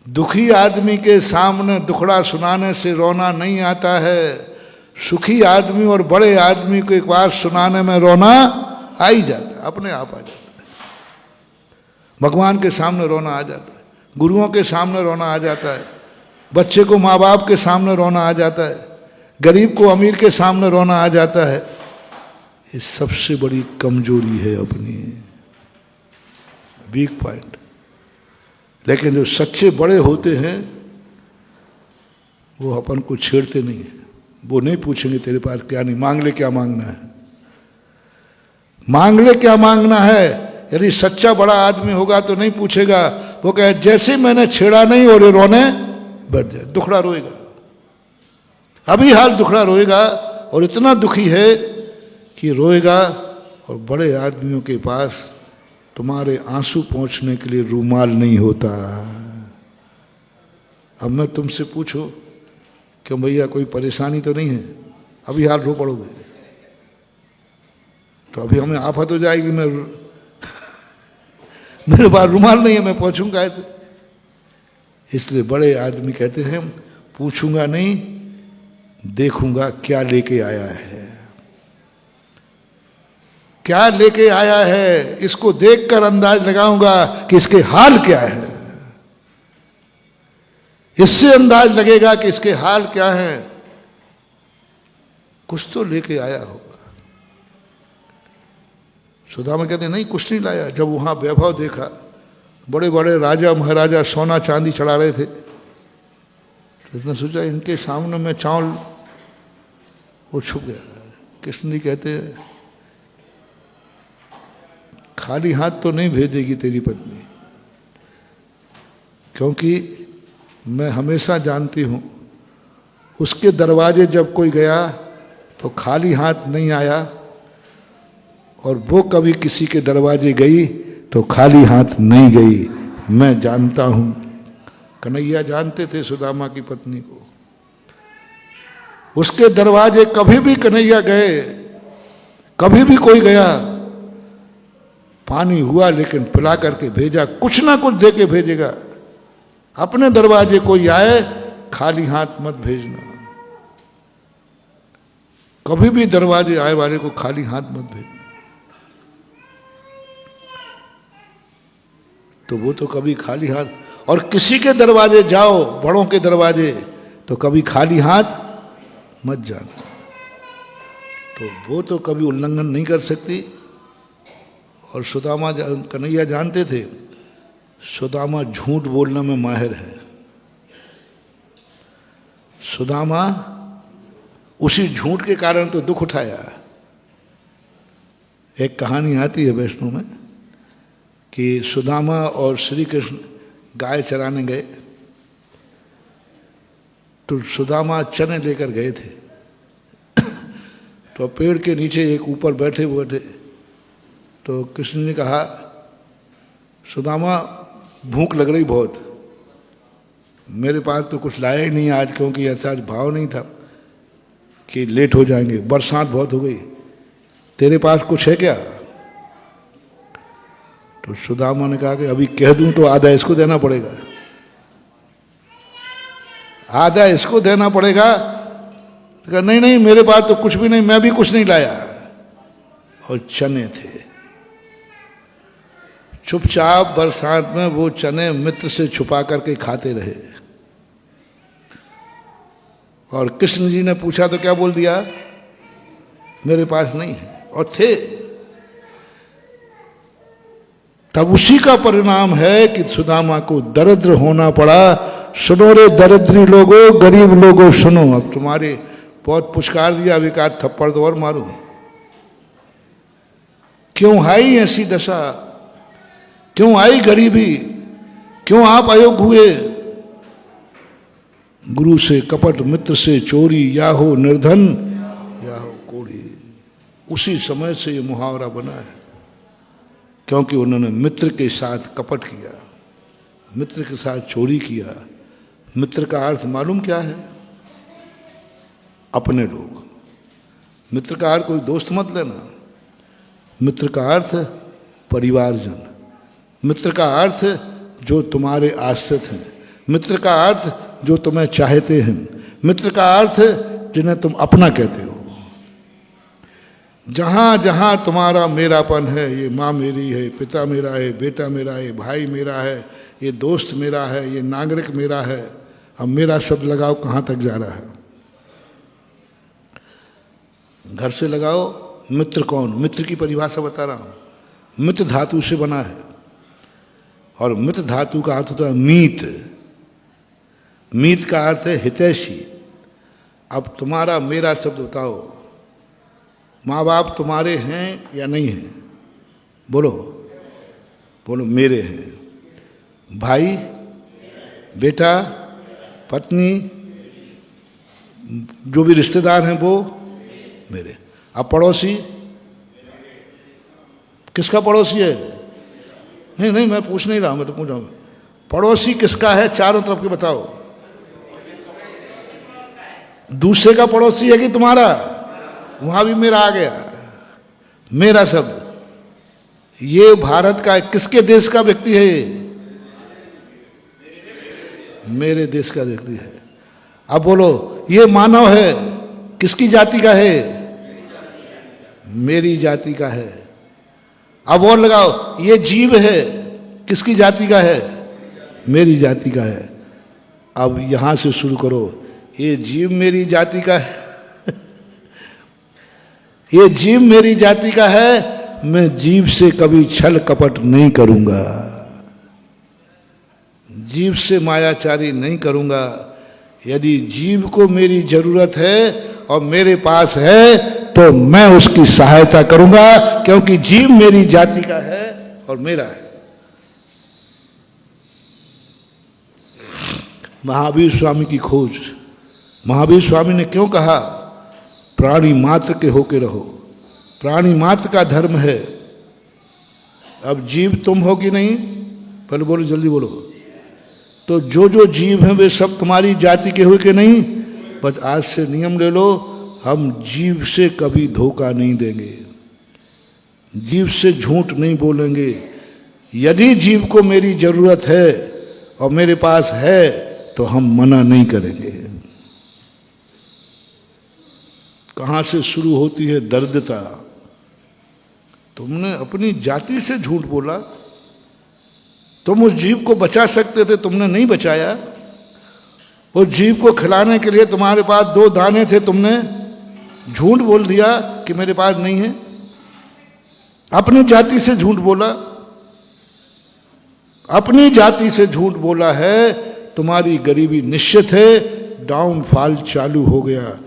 दुखी आदमी के सामने दुखड़ा सुनाने से रोना नहीं आता है, सुखी आदमी और बड़े आदमी को एक बात सुनाने में रोना आ ही जाता है, अपने आप आ जाता है। भगवान के सामने रोना आ जाता है, गुरुओं के सामने रोना आ जाता है, बच्चे को माँ बाप के सामने रोना आ जाता है, गरीब को अमीर के सामने रोना आ जाता है। ये सबसे बड़ी कमजोरी है अपनी, वीक पॉइंट। लेकिन जो सच्चे बड़े होते हैं वो अपन को छेड़ते नहीं है, वो नहीं पूछेंगे तेरे पास क्या नहीं, मांग ले क्या मांगना है, मांग ले क्या मांगना है। यदि सच्चा बड़ा आदमी होगा तो नहीं पूछेगा, वो कहे जैसे मैंने छेड़ा नहीं और ये रोने बैठ जाए, दुखड़ा रोएगा, अभी हाल दुखड़ा रोएगा और इतना दुखी है कि रोएगा। और बड़े आदमियों के पास तुम्हारे आंसू पहुंचने के लिए रूमाल नहीं होता। अब मैं तुमसे पूछूं क्यों भैया कोई परेशानी तो नहीं है, अभी हाल रो पड़ोगे तो अभी हमें आफत हो जाएगी, मैं मेरे पास रुमाल नहीं है, मैं पहुंचूंगा ऐसे। इसलिए बड़े आदमी कहते हैं पूछूंगा नहीं, देखूंगा क्या लेके आया है, क्या लेके आया है, इसको देखकर अंदाज लगाऊंगा कि इसके हाल क्या है, इससे अंदाज लगेगा कि इसके हाल क्या है। कुछ तो लेके आया होगा। सुदामा कहते नहीं कुछ नहीं लाया। जब वहां वैभव देखा, बड़े बड़े राजा महाराजा सोना चांदी चढ़ा रहे थे, तो इसने सोचा इनके सामने मैं चावल, वो छुप गया। कृष्ण जी कहते हैं खाली हाथ तो नहीं भेजेगी तेरी पत्नी, क्योंकि मैं हमेशा जानती हूं उसके दरवाजे जब कोई गया तो खाली हाथ नहीं आया, और वो कभी किसी के दरवाजे गई तो खाली हाथ नहीं गई। मैं जानता हूं। कन्हैया जानते थे सुदामा की पत्नी को, उसके दरवाजे कभी भी कन्हैया गए, कभी भी कोई गया, पानी हुआ लेकिन पिला करके भेजा, कुछ ना कुछ दे के भेजेगा। अपने दरवाजे कोई आए खाली हाथ मत भेजना, कभी भी दरवाजे आए वाले को खाली हाथ मत भेजना। तो वो तो कभी खाली हाथ, और किसी के दरवाजे जाओ, बड़ों के दरवाजे, तो कभी खाली हाथ मत जाना। तो वो तो कभी उल्लंघन नहीं कर सकती। और सुदामा, कन्हैया जानते थे सुदामा झूठ बोलने में माहिर है। सुदामा उसी झूठ के कारण तो दुख उठाया। एक कहानी आती है वैष्णव में कि सुदामा और श्री कृष्ण गाय चराने गए, तो सुदामा चने लेकर गए थे। तो पेड़ के नीचे एक ऊपर बैठे हुए थे, तो कृष्ण ने कहा सुदामा भूख लग रही बहुत, मेरे पास तो कुछ लाया ही नहीं आज, क्योंकि ऐसा आज भाव नहीं था कि लेट हो जाएंगे, बरसात बहुत हो गई, तेरे पास कुछ है क्या? तो सुदामा ने कहा कि अभी कह दूं तो आधा इसको देना पड़ेगा, आधा इसको देना पड़ेगा। तो कहा नहीं नहीं मेरे पास तो कुछ भी नहीं, मैं भी कुछ नहीं लाया। और चने थे। चुपचाप बरसात में वो चने मित्र से छुपा करके खाते रहे। और कृष्ण जी ने पूछा तो क्या बोल दिया, मेरे पास नहीं है, और थे। तब उसी का परिणाम है कि सुदामा को दरिद्र होना पड़ा। सुनो रे दरिद्री लोगों, गरीब लोगों सुनो। अब तुम्हारे बहुत पुचकार दिया, अब एक आध थप्पड़ तो और मारूं। क्यों आई ऐसी दशा, क्यों आई गरीबी, क्यों आप अयोग्य हुए? गुरु से कपट, मित्र से चोरी, या हो निर्धन या हो कोढ़ी। उसी समय से ये मुहावरा बना है, क्योंकि उन्होंने मित्र के साथ कपट किया, मित्र के साथ चोरी किया। मित्र का अर्थ मालूम क्या है? अपने लोग। मित्र का अर्थ कोई दोस्त मत लेना, मित्र का अर्थ परिवारजन, मित्र का अर्थ जो तुम्हारे आश्रित हैं, मित्र का अर्थ जो तुम्हें चाहते हैं, मित्र का अर्थ जिन्हें तुम अपना कहते हो। जहां जहां तुम्हारा मेरापन है, ये माँ मेरी है, पिता मेरा है, बेटा मेरा है, भाई मेरा है, ये दोस्त मेरा है, ये नागरिक मेरा है, अब मेरा शब्द लगाओ कहां तक जा रहा है? घर से लगाओ। मित्र कौन? मित्र की परिभाषा बता रहा हूं। मित्र धातु से बना है और मित्र धातु का अर्थ होता है मीत। मीत का अर्थ है हितैषी। अब तुम्हारा मेरा शब्द बताओ, माँ बाप तुम्हारे हैं या नहीं हैं? बोलो बोलो। मेरे हैं। भाई, बेटा, पत्नी, जो भी रिश्तेदार हैं वो मेरे। अब पड़ोसी, किसका पड़ोसी है? नहीं नहीं, मैं पूछ नहीं रहा, मैं तो पूछ रहा हूं पड़ोसी किसका है? चारों तरफ के बताओ। दूसरे का पड़ोसी है कि तुम्हारा? वहां भी मेरा आ गया। मेरा शब्द ये भारत का किसके देश का व्यक्ति है? मेरे देश का व्यक्ति है। अब बोलो, ये मानव है, किसकी जाति का है? मेरी जाति का है। अब और लगाओ, ये जीव है, किसकी जाति का है? मेरी जाति का है। अब यहां से शुरू करो, ये जीव मेरी जाति का है ये जीव मेरी जाति का है, मैं जीव से कभी छल कपट नहीं करूंगा, जीव से मायाचारी नहीं करूंगा। यदि जीव को मेरी जरूरत है और मेरे पास है तो मैं उसकी सहायता करूंगा, क्योंकि जीव मेरी जाति का है और मेरा है। महावीर स्वामी की खोज। महावीर स्वामी ने क्यों कहा प्राणी मात्र के होके रहो? प्राणी मात्र का धर्म है। अब जीव तुम हो कि नहीं? पहले बोलो, जल्दी बोलो। तो जो जो जीव हैं वे सब तुम्हारी जाति के हो कि नहीं? बस आज से नियम ले लो, हम जीव से कभी धोखा नहीं देंगे, जीव से झूठ नहीं बोलेंगे। यदि जीव को मेरी जरूरत है और मेरे पास है तो हम मना नहीं करेंगे। कहां से शुरू होती है दर्दता? तुमने अपनी जाति से झूठ बोला, तुम उस जीव को बचा सकते थे, तुमने नहीं बचाया। उस जीव को खिलाने के लिए तुम्हारे पास 2 दाने थे, तुमने झूठ बोल दिया कि मेरे पास नहीं है। अपनी जाति से झूठ बोला, अपनी जाति से झूठ बोला है, तुम्हारी गरीबी निश्चित है, डाउनफॉल चालू हो गया।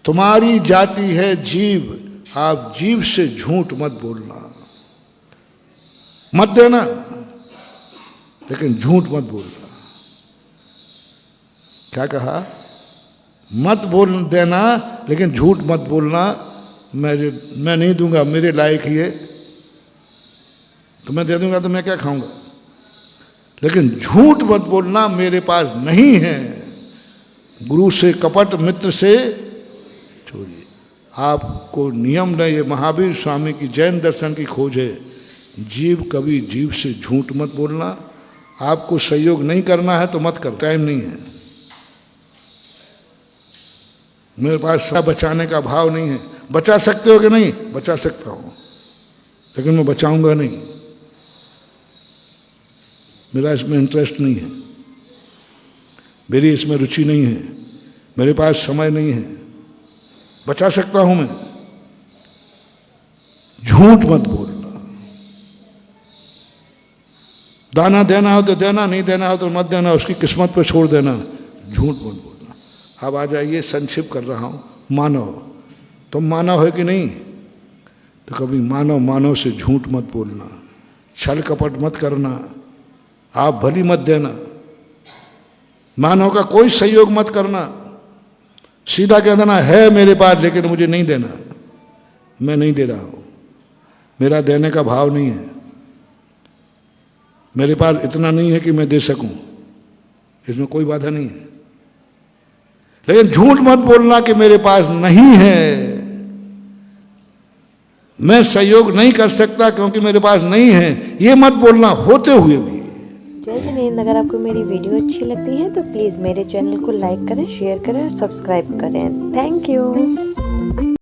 तुम्हारी जाति है जीव, आप जीव से झूठ मत बोलना, मत देना, लेकिन झूठ मत बोलना। क्या कहा? मत बोल देना लेकिन झूठ मत बोलना। मैं नहीं दूंगा, मेरे लायक ही है, तो मैं दे दूंगा तो मैं क्या खाऊंगा? लेकिन झूठ मत बोलना, मेरे पास नहीं है। गुरु से कपट, मित्र से चोरी। आपको नियम नहीं, ये महावीर स्वामी की जैन दर्शन की खोज है। जीव कभी जीव से झूठ मत बोलना। आपको सहयोग नहीं करना है तो मत कर, टाइम नहीं है। मेरे पास बचाने का भाव नहीं है। बचा सकते हो कि नहीं? बचा सकता हूं, लेकिन मैं बचाऊंगा नहीं, मेरा इसमें इंटरेस्ट नहीं है, मेरी इसमें रुचि नहीं है, मेरे पास समय नहीं है। बचा सकता हूं मैं। झूठ मत बोलना। दाना देना हो तो देना, नहीं देना हो तो मत देना, उसकी किस्मत पर छोड़ देना। झूठ मत बोलना। अब आ जाइए, संक्षिप्त कर रहा हूं। मानव, तुम मानव है कि नहीं? तो कभी मानव मानव से झूठ मत बोलना, छल कपट मत करना, आप भली मत देना, मानव का कोई सहयोग मत करना। सीधा कह देना है मेरे पास लेकिन मुझे नहीं देना, मैं नहीं दे रहा हूं, मेरा देने का भाव नहीं है, मेरे पास इतना नहीं है कि मैं दे सकूं, इसमें कोई बाधा नहीं है। लेकिन झूठ मत बोलना कि मेरे पास नहीं है, मैं सहयोग नहीं कर सकता क्योंकि मेरे पास नहीं है, ये मत बोलना होते हुए भी। जय जिनेंद्र। अगर आपको मेरी वीडियो अच्छी लगती है तो प्लीज़ मेरे चैनल को लाइक करें, शेयर करें और सब्सक्राइब करें। Thank you.